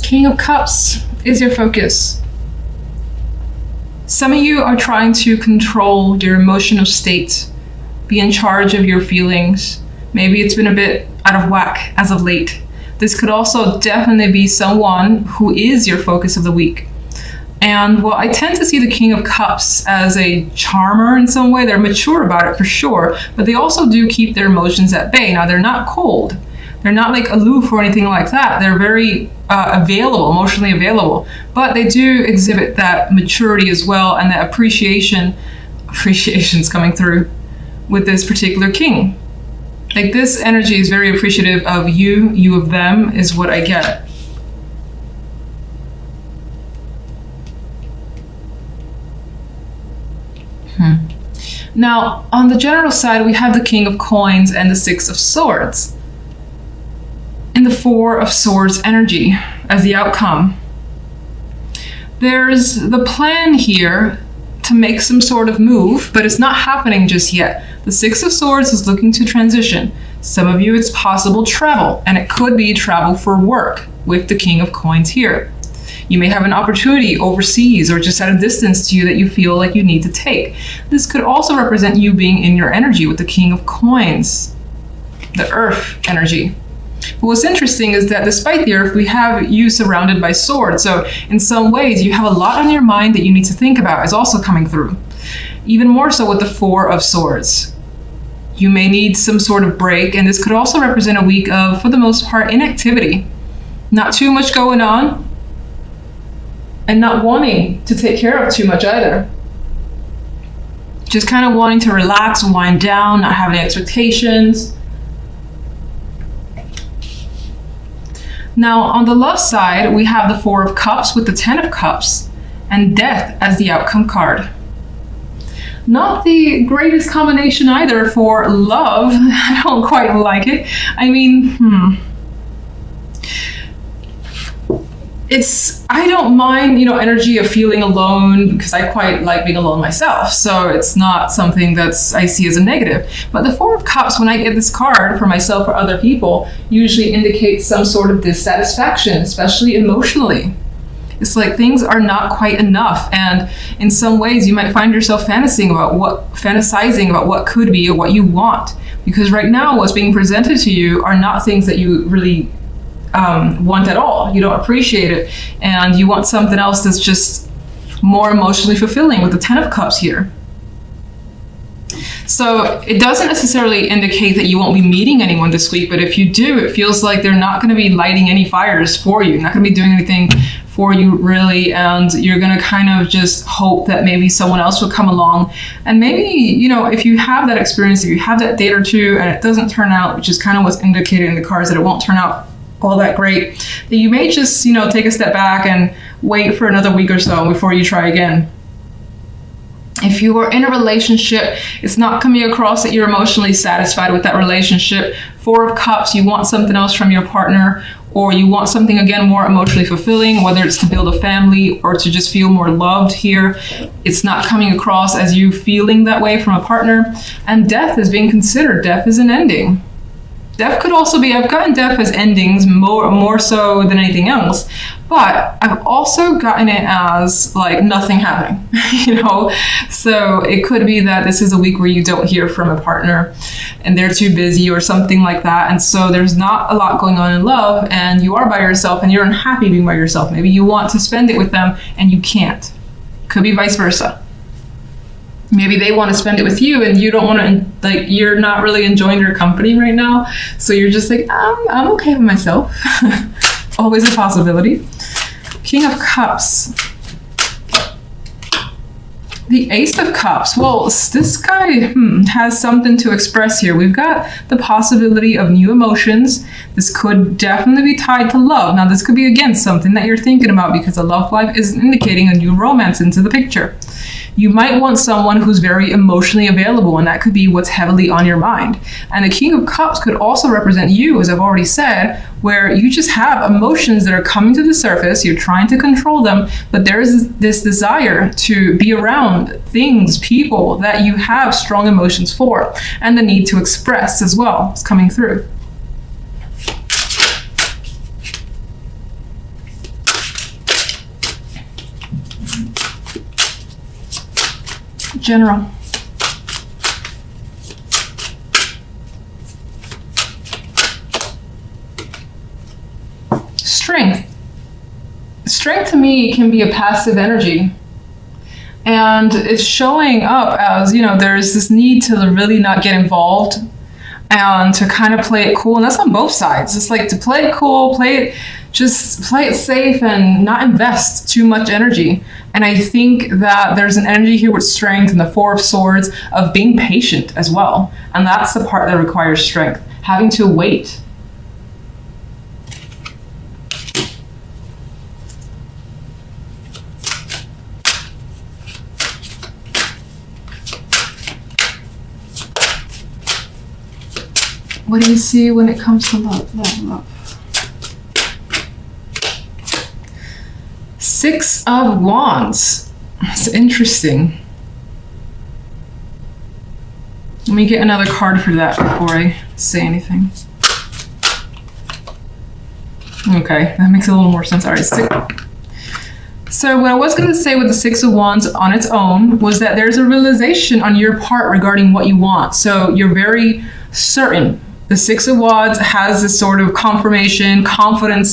King of Cups is your focus. Some of you are trying to control your emotional state, be in charge of your feelings. Maybe it's been a bit out of whack as of late. This could also definitely be someone who is your focus of the week. And well, I tend to see the King of Cups as a charmer in some way. They're mature about it for sure, but they also do keep their emotions at bay. Now, they're not cold. They're not like aloof or anything like that. They're very available, emotionally available, but they do exhibit that maturity as well, and that appreciation's coming through with this particular king. Like, this energy is very appreciative of you, you of them is what I get. Now, on the general side, we have the King of Coins and the Six of Swords. And the Four of Swords energy as the outcome. There's the plan here to make some sort of move, but it's not happening just yet. The Six of Swords is looking to transition. Some of you, it's possible travel, and it could be travel for work with the King of Coins here. You may have an opportunity overseas or just at a distance to you that you feel like you need to take. This could also represent you being in your energy with the King of Coins, the Earth energy. But what's interesting is that despite the Earth, we have you surrounded by swords. So in some ways, you have a lot on your mind that you need to think about is also coming through. Even more so with the Four of Swords. You may need some sort of break, and this could also represent a week of, for the most part, inactivity. Not too much going on, and not wanting to take care of too much either. Just kind of wanting to relax, wind down, not have any expectations. Now, on the love side, we have the Four of Cups with the Ten of Cups and Death as the outcome card. Not the greatest combination either for love. I don't quite like it. I mean, I don't mind, energy of feeling alone because I quite like being alone myself. So it's not something I see as a negative. But the Four of Cups, when I get this card for myself or other people, usually indicates some sort of dissatisfaction, especially emotionally. It's like things are not quite enough. And in some ways you might find yourself fantasizing about what could be or what you want. Because right now what's being presented to you are not things that you really want at all. You don't appreciate it, and you want something else that's just more emotionally fulfilling with the Ten of Cups here. So it doesn't necessarily indicate that you won't be meeting anyone this week, but if you do, it feels like they're not going to be lighting any fires for you, not going to be doing anything for you really, and you're going to kind of just hope that maybe someone else will come along. And maybe, if you have that experience, if you have that date or two and it doesn't turn out, which is kind of what's indicated in the cards, that it won't turn out all that great, that you may just, take a step back and wait for another week or so before you try again. If you are in a relationship, it's not coming across that you're emotionally satisfied with that relationship. Four of Cups, you want something else from your partner, or you want something, again, more emotionally fulfilling, whether it's to build a family or to just feel more loved here. It's not coming across as you feeling that way from a partner. And Death is being considered. Death is an ending. Death could also be, I've gotten death as endings more so than anything else, but I've also gotten it as like nothing happening, So it could be that this is a week where you don't hear from a partner and they're too busy or something like that. And so there's not a lot going on in love and you are by yourself and you're unhappy being by yourself. Maybe you want to spend it with them and you can't. Could be vice versa. Maybe they want to spend it with you and you don't want to, you're not really enjoying their company right now. So you're just like, I'm okay with myself. Always a possibility. King of Cups. The Ace of Cups. Well, this guy has something to express here. We've got the possibility of new emotions. This could definitely be tied to love. Now, this could be, again, something that you're thinking about because a love life is indicating a new romance into the picture. You might want someone who's very emotionally available, and that could be what's heavily on your mind. And the King of Cups could also represent you, as I've already said, where you just have emotions that are coming to the surface. You're trying to control them, but there is this desire to be around things, people that you have strong emotions for, and the need to express as well is coming through. general. Strength. Strength to me can be a passive energy. And it's showing up as, there's this need to really not get involved and to kind of play it cool. And that's on both sides. It's like to play it cool, just play it safe and not invest too much energy. And I think that there's an energy here with strength and the Four of Swords of being patient as well. And that's the part that requires strength, having to wait. What do you see when it comes to love? Love. Six of Wands. It's interesting. Let me get another card for that before I say anything. Okay, that makes a little more sense. All right, so what I was going to say with the Six of Wands on its own was that there's a realization on your part regarding what you want. So you're very certain. The Six of Wands has this sort of confirmation, confident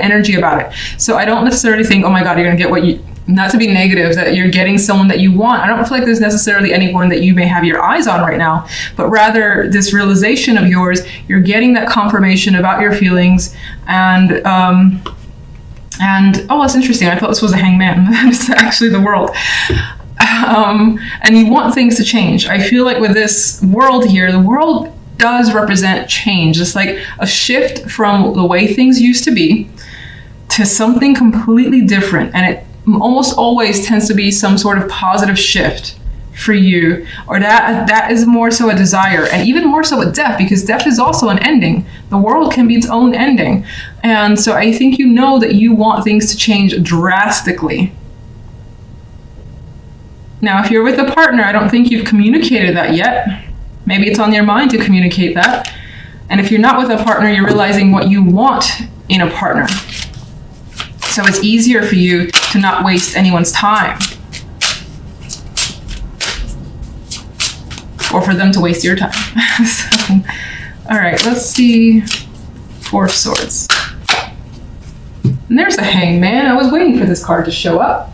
energy about it. So I don't necessarily think, oh my God, you're going to get what you, not to be negative, that you're getting someone that you want. I don't feel like there's necessarily anyone that you may have your eyes on right now, but rather this realization of yours, you're getting that confirmation about your feelings. And oh, that's interesting. I thought this was a hangman. It's actually the World. And you want things to change. I feel like with this World here, the World does represent change. It's like a shift from the way things used to be to something completely different. And it almost always tends to be some sort of positive shift for you, or that is more so a desire, and even more so with death, because death is also an ending. The World can be its own ending. And so I think you know that you want things to change drastically. Now, if you're with a partner, I don't think you've communicated that yet. Maybe it's on your mind to communicate that. And if you're not with a partner, you're realizing what you want in a partner. So it's easier for you to not waste anyone's time. Or for them to waste your time. So, all right, let's see. Four of Swords. And there's the Hangman. I was waiting for this card to show up.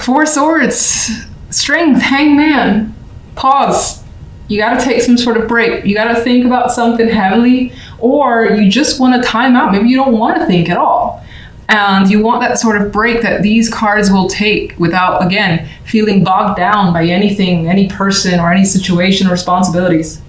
Four of Swords. Strength, Hangman. Pause. You got to take some sort of break. You got to think about something heavily, or you just want a time out. Maybe you don't want to think at all. And you want that sort of break that these cards will take without, again, feeling bogged down by anything, any person, or any situation or responsibilities.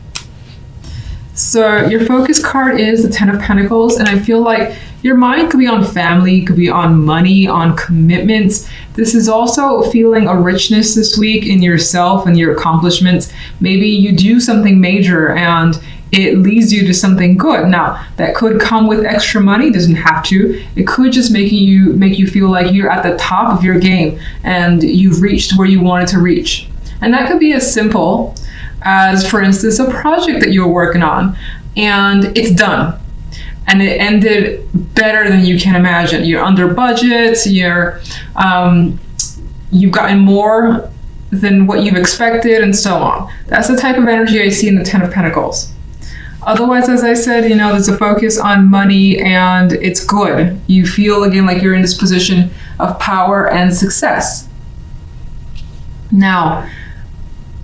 So your focus card is the Ten of Pentacles, and I feel like your mind could be on family, could be on money, on commitments. This is also feeling a richness this week in yourself and your accomplishments. Maybe you do something major and it leads you to something good. Now, that could come with extra money, doesn't have to. It could just make you feel like you're at the top of your game and you've reached where you wanted to reach. And that could be as simple as, for instance, a project that you were working on and it's done. And it ended better than you can imagine. You're under budget, you've gotten more than what you've expected, and so on. That's the type of energy I see in the Ten of Pentacles. Otherwise, as I said, there's a focus on money and it's good. You feel, again, like you're in this position of power and success. Now,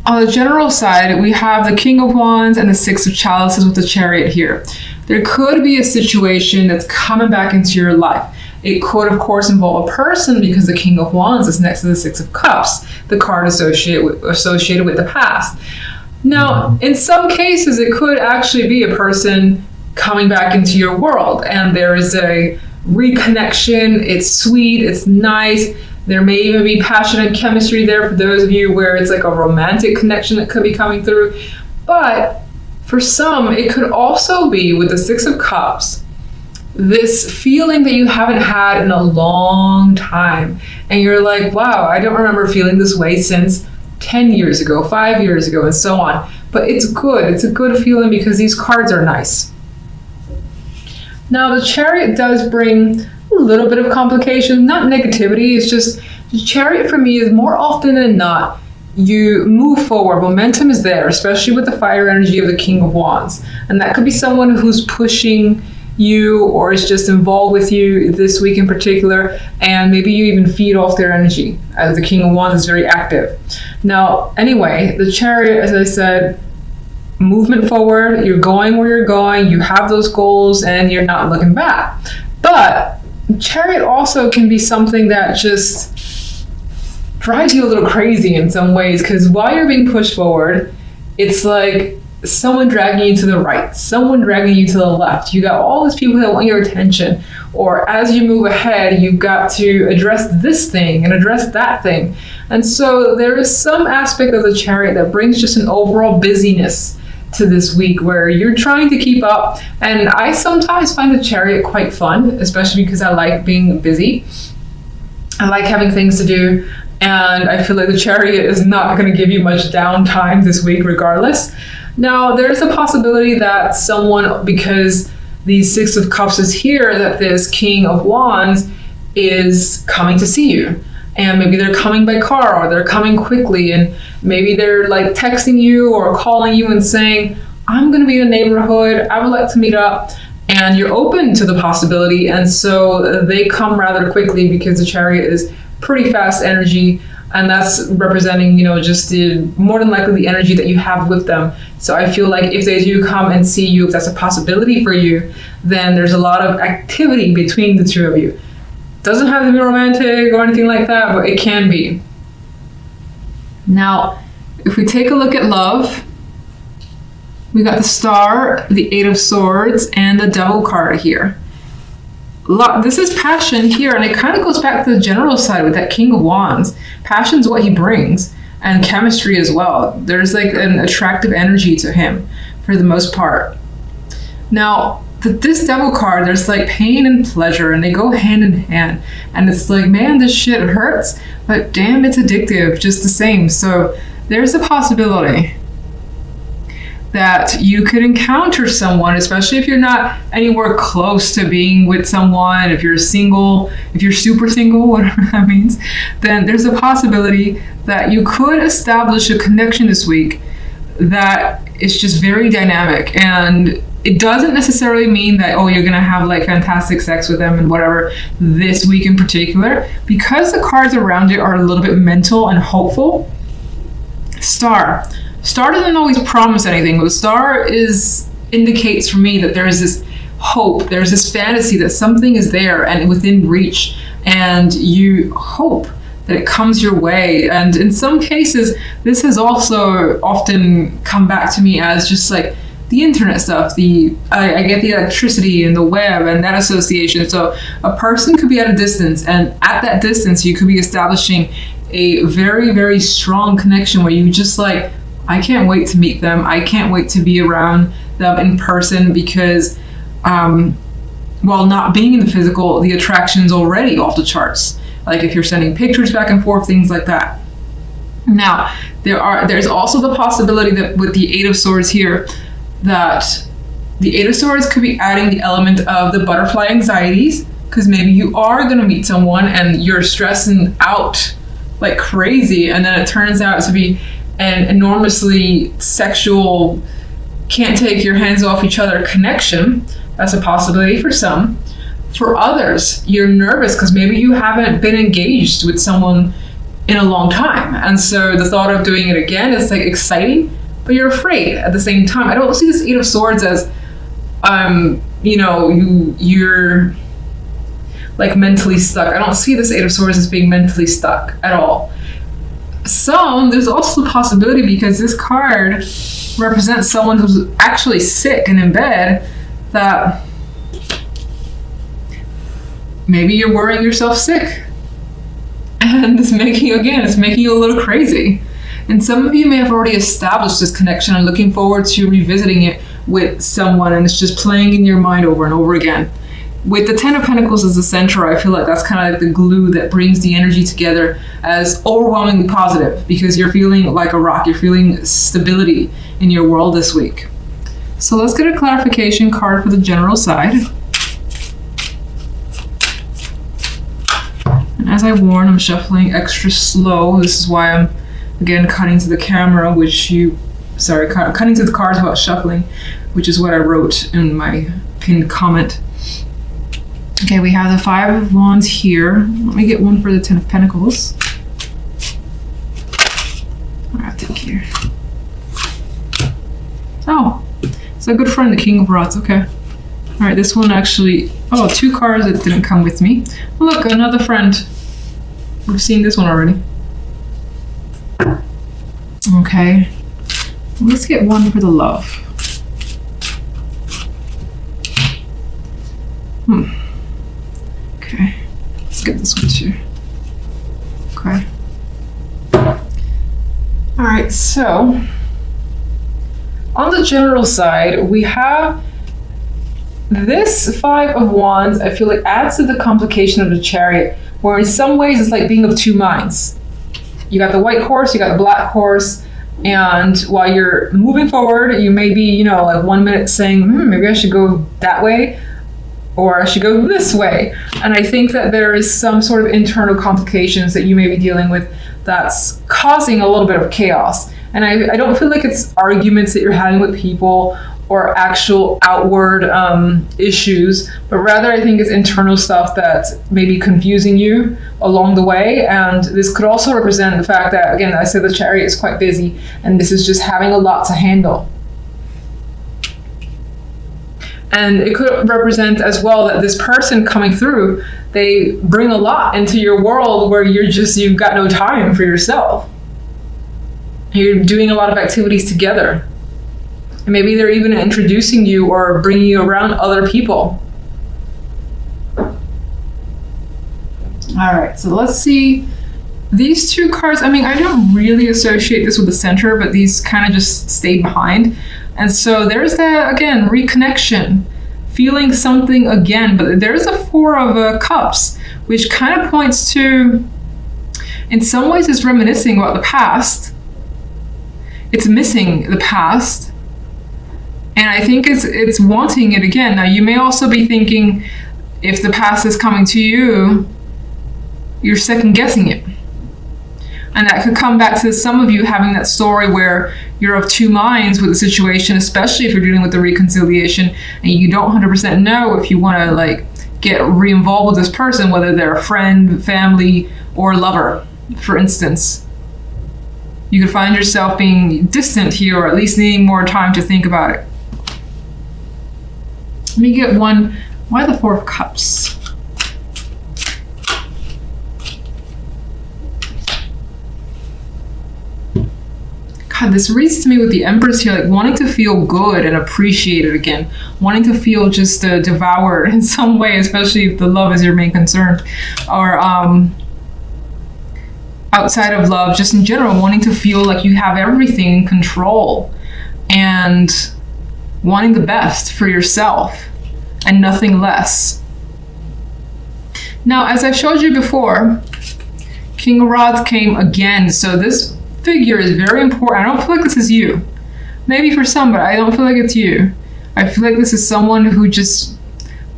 on the general side, we have the King of Wands and the Six of Chalices with the Chariot here. There could be a situation that's coming back into your life. It could, of course, involve a person because the King of Wands is next to the Six of Cups, the card associated with the past. Now, in some cases, it could actually be a person coming back into your world, and there is a reconnection. It's sweet, it's nice. There may even be passionate chemistry there for those of you where it's like a romantic connection that could be coming through. But for some, it could also be, with the Six of Cups, this feeling that you haven't had in a long time. And you're like, wow, I don't remember feeling this way since 10 years ago, 5 years ago, and so on. But it's good. It's a good feeling because these cards are nice. Now, the Chariot does bring a little bit of complication, not negativity. It's just The Chariot for me is more often than not, you move forward. Momentum is there, especially with the fire energy of the King of Wands. And that could be someone who's pushing you or is just involved with you this week in particular. And maybe you even feed off their energy, as the King of Wands is very active. Now, anyway, the Chariot, as I said, movement forward, you're going where you're going, you have those goals, and you're not looking back. But Chariot also can be something that just drives you a little crazy in some ways, because while you're being pushed forward, it's like someone dragging you to the right, someone dragging you to the left. You got all these people that want your attention, or as you move ahead, you've got to address this thing and address that thing. And so there is some aspect of the Chariot that brings just an overall busyness to this week where you're trying to keep up. And I sometimes find the Chariot quite fun, especially because I like being busy. I like having things to do. And I feel like the Chariot is not going to give you much downtime this week regardless. Now, there's a possibility that someone, because the Six of Cups is here, that this King of Wands is coming to see you. And maybe they're coming by car, or they're coming quickly, and maybe they're like texting you or calling you and saying, I'm going to be in the neighborhood, I would like to meet up. And you're open to the possibility. And so they come rather quickly because the Chariot is pretty fast energy. And that's representing, just more than likely the energy that you have with them. So I feel like if they do come and see you, if that's a possibility for you, then there's a lot of activity between the two of you. Doesn't have to be romantic or anything like that, but it can be. Now, if we take a look at love, we got the Star, the Eight of Swords, and the Devil card here. This is passion here, and it kind of goes back to the general side with that King of Wands. Passion's what he brings, and chemistry as well. There's like an attractive energy to him for the most part. Now, this Devil card, there's like pain and pleasure, and they go hand in hand. And it's like, man, this shit hurts, but damn, it's addictive just the same. So there's a possibility that you could encounter someone, especially if you're not anywhere close to being with someone, if you're single, if you're super single, whatever that means, then there's a possibility that you could establish a connection this week that is just very dynamic. And it doesn't necessarily mean that, you're gonna have like fantastic sex with them and whatever this week in particular, because the cards around it are a little bit mental and hopeful. Star doesn't always promise anything, but Star indicates for me that there is this hope, there's this fantasy that something is there and within reach, and you hope that it comes your way. And in some cases, this has also often come back to me as just like the internet stuff. I get the electricity and the web and that association. So a person could be at a distance, and at that distance, you could be establishing a very, very strong connection where you just like, I can't wait to meet them. I can't wait to be around them in person, because while not being in the physical, the attraction is already off the charts. Like if you're sending pictures back and forth, things like that. Now, there's also the possibility that with the Eight of Swords here, that the Eight of Swords could be adding the element of the butterfly anxieties, because maybe you are going to meet someone and you're stressing out like crazy, and then it turns out to be an enormously sexual, can't take your hands off each other connection. That's a possibility for some. For others, you're nervous because maybe you haven't been engaged with someone in a long time. And so the thought of doing it again is like exciting, but you're afraid at the same time. I don't see this Eight of Swords as, you're like mentally stuck. I don't see this Eight of Swords as being mentally stuck at all. There's also the possibility, because this card represents someone who's actually sick and in bed, that maybe you're worrying yourself sick. And it's making you a little crazy. And some of you may have already established this connection and looking forward to revisiting it with someone, and it's just playing in your mind over and over again. With the Ten of Pentacles as the center, I feel like that's kind of like the glue that brings the energy together as overwhelmingly positive, because you're feeling like a rock, you're feeling stability in your world this week. So let's get a clarification card for the general side. And as I warned, I'm shuffling extra slow. This is why I'm, again, cutting to the camera, cutting to the cards about shuffling, which is what I wrote in my pinned comment. Okay, we have the 5 of Wands here. Let me get one for the 10 of Pentacles. I'll take here. Oh, it's a good friend, the King of Rods. Okay. All right, this one actually, 2 cards that didn't come with me. Look, another friend. We've seen this one already. Okay. Let's get one for the love. Okay. Let's get this one too. Okay. All right, so on the general side, we have this 5 of Wands. I feel like adds to the complication of the Chariot, where in some ways it's like being of 2 minds. You got the white horse, you got the black horse, and while you're moving forward, you may be, like 1 minute saying, maybe I should go that way, or I should go this way. And I think that there is some sort of internal complications that you may be dealing with that's causing a little bit of chaos. And I don't feel like it's arguments that you're having with people or actual outward issues, but rather I think it's internal stuff that may be confusing you along the way. And this could also represent the fact that, again, I said the Chariot is quite busy, and this is just having a lot to handle. And it could represent as well that this person coming through, they bring a lot into your world where you've got no time for yourself. You're doing a lot of activities together. And maybe they're even introducing you or bringing you around other people. All right, so let's see. These 2 cards, I don't really associate this with the center, but these kind of just stay behind. And so there's that, again, reconnection, feeling something again. But there's a 4 of Cups, which kind of points to, in some ways, it's reminiscing about the past. It's missing the past. And I think it's wanting it again. Now, you may also be thinking, if the past is coming to you, you're second guessing it. And that could come back to some of you having that story where you're of 2 minds with the situation, especially if you're dealing with the reconciliation and you don't 100% know if you want to get re-involved with this person, whether they're a friend, family, or lover, for instance. You could find yourself being distant here, or at least needing more time to think about it. Let me get one. Why the 4 of Cups? God, this reads to me with the Empress here, wanting to feel good and appreciated again, wanting to feel just devoured in some way, especially if the love is your main concern, or outside of love, just in general, wanting to feel like you have everything in control and wanting the best for yourself and nothing less. Now, as I've showed you before, King of Rods came again, so this figure is very important. I don't feel like this is you. Maybe for some, but I don't feel like it's you. I feel like this is someone who just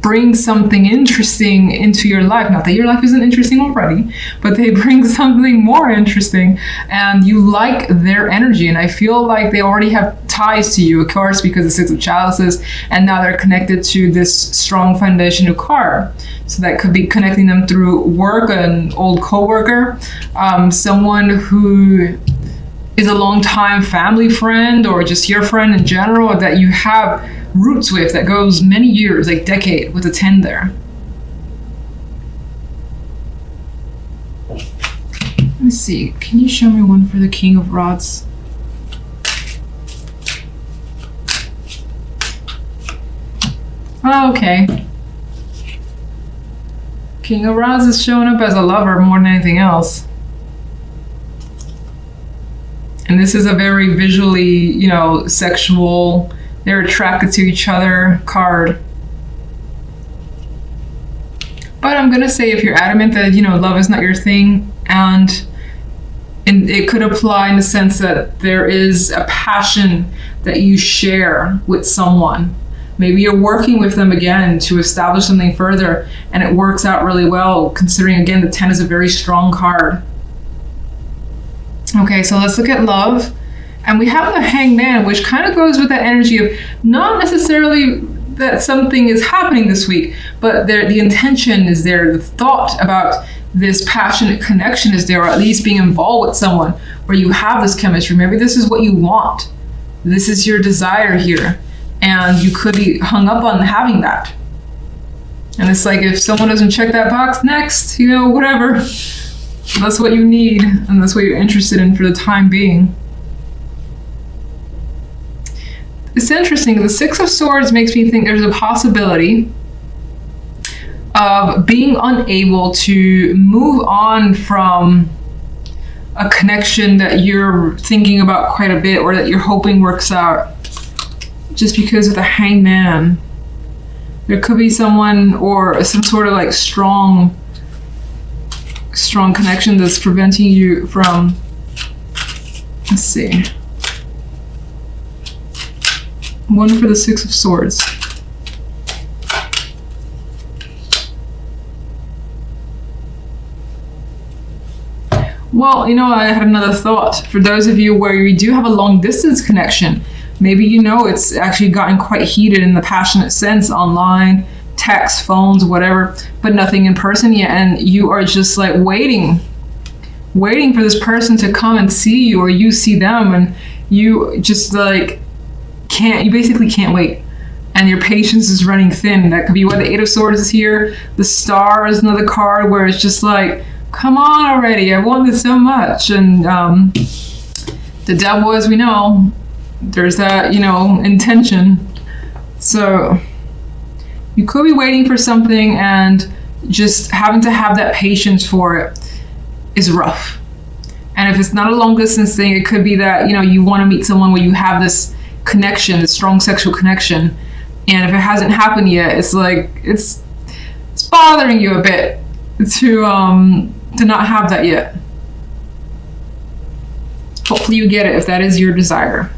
brings something interesting into your life. Not that your life isn't interesting already, but they bring something more interesting and you like their energy. And I feel like they already have ties to you, of course, because the 6 of Chalices, and now they're connected to this strong foundational card. So that could be connecting them through work, an old co-worker, someone who is a long-time family friend, or just your friend in general that you have roots with that goes many years, like decade, with a 10 there. Let me see. Can you show me one for the King of Rods? Oh, okay. King of Rods is showing up as a lover more than anything else. And this is a very visually, sexual, they're attracted to each other card. But I'm going to say, if you're adamant that, love is not your thing, and it could apply in the sense that there is a passion that you share with someone. Maybe you're working with them again to establish something further, and it works out really well, considering, again, the 10 is a very strong card. Okay, so let's look at love. And we have the Hangman, which kind of goes with that energy of not necessarily that something is happening this week, but the intention is there, the thought about this passionate connection is there, or at least being involved with someone where you have this chemistry. Maybe this is what you want. This is your desire here. And you could be hung up on having that. And it's like, if someone doesn't check that box, next, you know, whatever. That's what you need, and that's what you're interested in for the time being. It's interesting. The Six of Swords makes me think there's a possibility of being unable to move on from a connection that you're thinking about quite a bit, or that you're hoping works out, just because of the Hangman. There could be someone or some sort of like strong connection that's preventing you from, let's see, one for the Six of Swords. Well, you know, I had another thought. For those of you where you do have a long distance connection, maybe you know it's actually gotten quite heated in the passionate sense, online, text, phones, whatever, but nothing in person yet, and you are just like waiting for this person to come and see you, or you see them, and you just like you basically can't wait, and your patience is running thin. That could be why the Eight of Swords is here. The Star is another card where it's just like, come on already, I want this so much. And the Devil, as we know, there's that, you know, intention. So you could be waiting for something, and just having to have that patience for it is rough. And if it's not a long distance thing, it could be that, you know, you want to meet someone where you have this connection, this strong sexual connection. And if it hasn't happened yet, it's like, it's bothering you a bit to not have that yet. Hopefully you get it if that is your desire.